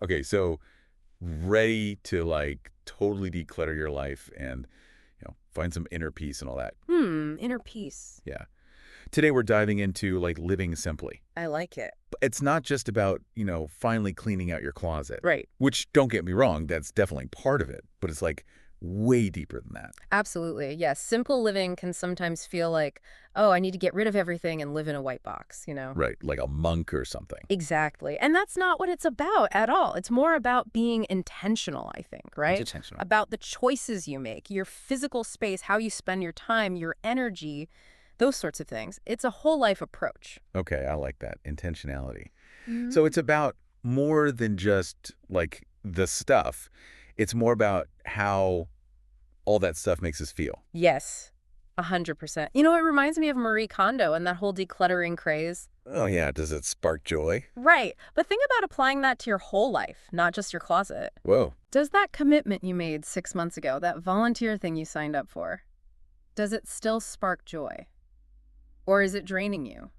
Okay, so ready to like totally declutter your life and, find some inner peace and all that. Inner peace. Yeah. Today we're diving into like living simply. I like it. But it's not just about, finally cleaning out your closet, Right. which don't get me wrong, that's definitely part of it, but it's like way deeper than that. Absolutely. Yes. Simple living can sometimes feel like, oh, I need to get rid of everything and live in a white box. Right, like a monk or something. Exactly. And that's not what it's about at all. It's more about being intentional, I think, It's right? intentional. About the choices you make, your physical space, how you spend your time, your energy, those sorts of things. It's a whole life approach. Okay, I like that. Intentionality. So Mhm. it's about more than just like the stuff. It's more about how all that stuff makes us feel. Yes, 100%. It reminds me of Marie Kondo and that whole decluttering craze. Oh yeah, does it spark joy? Right. But think about applying that to your whole life, not just your closet. Whoa. Does that commitment you made 6 months ago, that volunteer thing you signed up for, does it still spark joy? Or is it draining you?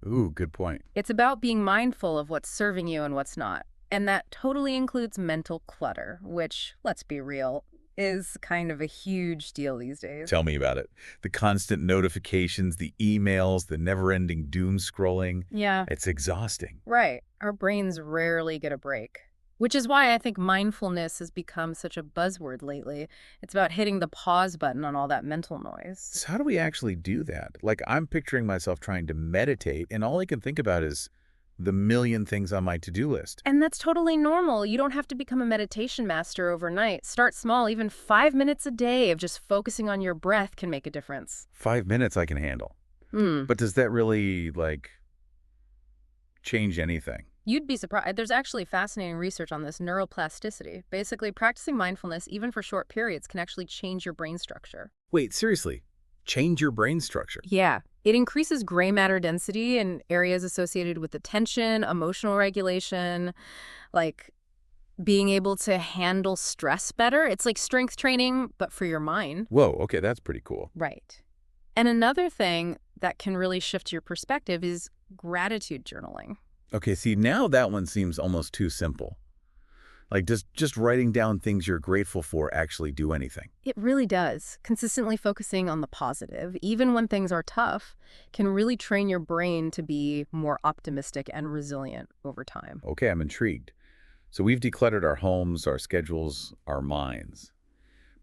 Ooh, good point. It's about being mindful of what's serving you and what's not. And that totally includes mental clutter, which, let's be real, is kind of a huge deal these days. Tell me about it. The constant notifications, the emails, the never-ending doom scrolling. Yeah, It's exhausting. right. Our brains rarely get a break. Which is why I think mindfulness has become such a buzzword lately. It's about hitting the pause button on all that mental noise. So how do we actually do that? Like I'm picturing myself trying to meditate and all I can think about is the million things on my to-do list. And that's totally normal. You don't have to become a meditation master overnight. Start small. Even 5 minutes a day of just focusing on your breath can make a difference. 5 minutes I can handle. Hmm. But does that really, like, change anything? You'd be surprised. There's actually fascinating research on this neuroplasticity. Basically, practicing mindfulness, even for short periods, can actually change your brain structure. Wait, seriously, change your brain structure. Yeah. It increases gray matter density in areas associated with attention, emotional regulation, like being able to handle stress better. It's like strength training, but for your mind. Whoa, okay, that's pretty cool. Right. And another thing that can really shift your perspective is gratitude journaling. Okay, see, now that one seems almost too simple. Like, does just writing down things you're grateful for actually do anything? It really does. Consistently focusing on the positive, even when things are tough, can really train your brain to be more optimistic and resilient over time. Okay, I'm intrigued. So we've decluttered our homes, our schedules, our minds.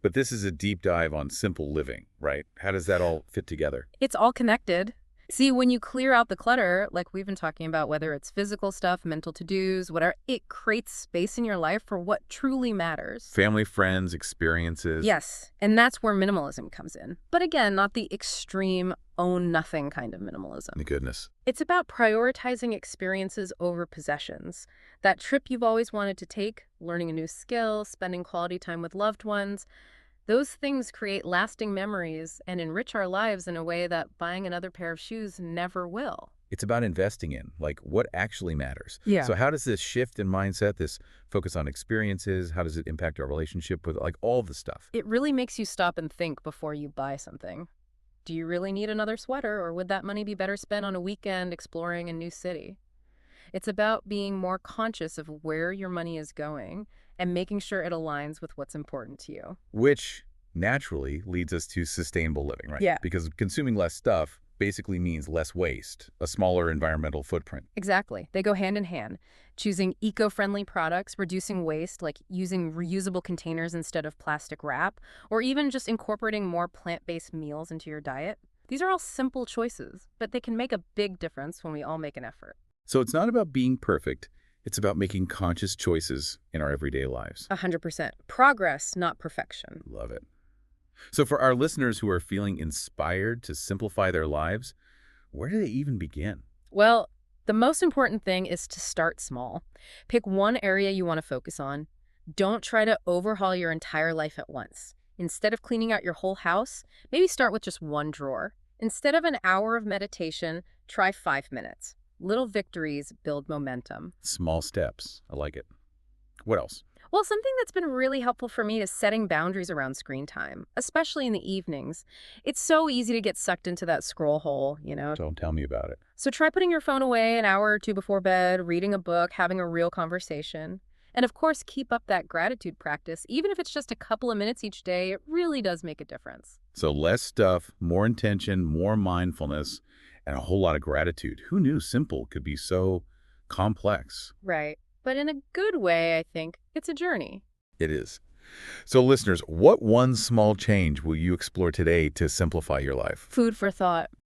But this is a deep dive on simple living, right? How does that all fit together? It's all connected. See, when you clear out the clutter, like we've been talking about, whether it's physical stuff, mental to-dos, whatever, it creates space in your life for what truly matters. Family, friends, experiences. Yes, and that's where minimalism comes in. But again, not the extreme own nothing kind of minimalism. My goodness. It's about prioritizing experiences over possessions. That trip you've always wanted to take, learning a new skill, spending quality time with loved ones, those things create lasting memories and enrich our lives in a way that buying another pair of shoes never will. It's about investing in, like, what actually matters. Yeah. So how does this shift in mindset, this focus on experiences, how does it impact our relationship with, like, all the stuff? It really makes you stop and think before you buy something. Do you really need another sweater, or would that money be better spent on a weekend exploring a new city? It's about being more conscious of where your money is going and making sure it aligns with what's important to you. Which naturally leads us to sustainable living, right? Yeah. Because consuming less stuff basically means less waste, a smaller environmental footprint. Exactly. They go hand in hand. Choosing eco-friendly products, reducing waste, like using reusable containers instead of plastic wrap, or even just incorporating more plant-based meals into your diet. These are all simple choices, but they can make a big difference when we all make an effort. So it's not about being perfect, it's about making conscious choices in our everyday lives. 100%. Progress, not perfection. Love it. So for our listeners who are feeling inspired to simplify their lives, where do they even begin? Well, the most important thing is to start small. Pick one area you want to focus on. Don't try to overhaul your entire life at once. Instead of cleaning out your whole house, maybe start with just one drawer. Instead of an hour of meditation, try 5 minutes. Little victories build momentum. Small steps. I like it. What else? Well, something that's been really helpful for me is setting boundaries around screen time, especially in the evenings. It's so easy to get sucked into that scroll hole. Don't tell me about it. So try putting your phone away an hour or two before bed, reading a book, having a real conversation. And of course, keep up that gratitude practice. Even if it's just a couple of minutes each day, it really does make a difference. So less stuff, more intention, more mindfulness, and a whole lot of gratitude. Who knew simple could be so complex? Right. But in a good way, I think. It's a journey. It is. So listeners, what one small change will you explore today to simplify your life? Food for thought.